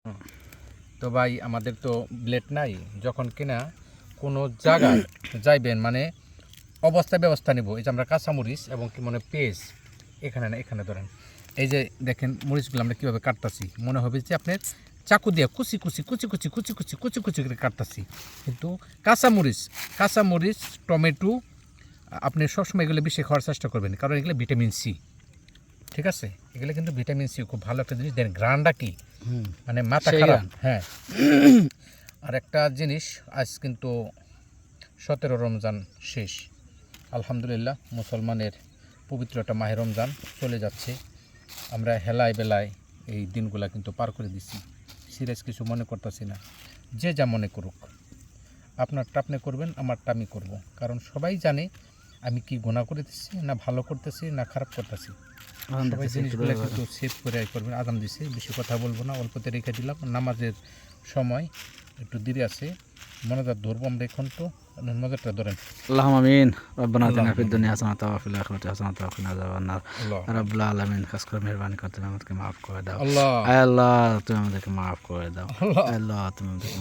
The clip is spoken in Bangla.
হুম। তো ভাই আমাদের তো ব্লেড নাই, যখন কিনা কোনো জায়গায় যাইবেন মানে অবস্থা ব্যবস্থা নিব, এই যে আমরা কাঁচামরিচ এবং কি মনে পেঁয়াজ এখানে না এখানে ধরেন, এই যে দেখেন মরিচগুলো আমরা কীভাবে কাটতাছি, মনে হবে যে আপনার চাকু দিয়ে কুচি কুচি কুচি কুচি কুচি কুচি কুচি কুচি করে কাটতাছি, কিন্তু কাঁচামরিচ টমেটো আপনি সবসময় এগুলো বেশি খাওয়ার চেষ্টা করবেন, কারণ এগুলো ভিটামিন সি, ঠিক আছে, এগুলো কিন্তু ভিটামিন সি খুব ভালো একটা জিনিস। দেন গ্রানটা কি মানে মাথা সেই খারাপ, গান। হ্যাঁ। আর একটা জিনিস, আজ কিন্তু 17 রমজান শেষ, আলহামদুলিল্লাহ মুসলমানের পবিত্র একটা মাহে রমজান চলে যাচ্ছে। আমরা হেলায় বেলায় এই দিনগুলা কিন্তু পার করে দিছি, সিরিয়াস কিছু মনে করতেছি না, যে যা মনে করুক, আপনারটা আপনি করবেন, আমারটা আমি করব, কারণ সবাই জানে আমি কি গুনাহ করতেছি না ভালো করতেছি না খারাপ করতেছি। সবাই জিনিসগুলো কিন্তু সেভ করে করবেন। আজান দিছে, বেশি কথা বলবো না, অল্পতে রেখে দিলাম, নামাজের সময় একটু দেরি আছে, মনোযোগ ধরবো আমরা এখন, তো নজরটা ধরেন। اللهم امين. ربنا اتنا اللهم في آمين. الدنيا حسنه وفي الاخره حسنه وقنا عذاب النار. আল্লাহ رب العالمين খাস করে মেহেরবানি করতে আমাদেরকে মাফ করে দাও। আল্লাহ আয় আল্লাহ তুমি আমাদেরকে মাফ করে দাও। আল্লাহ আয় আল্লাহ তুমি আমাদেরকে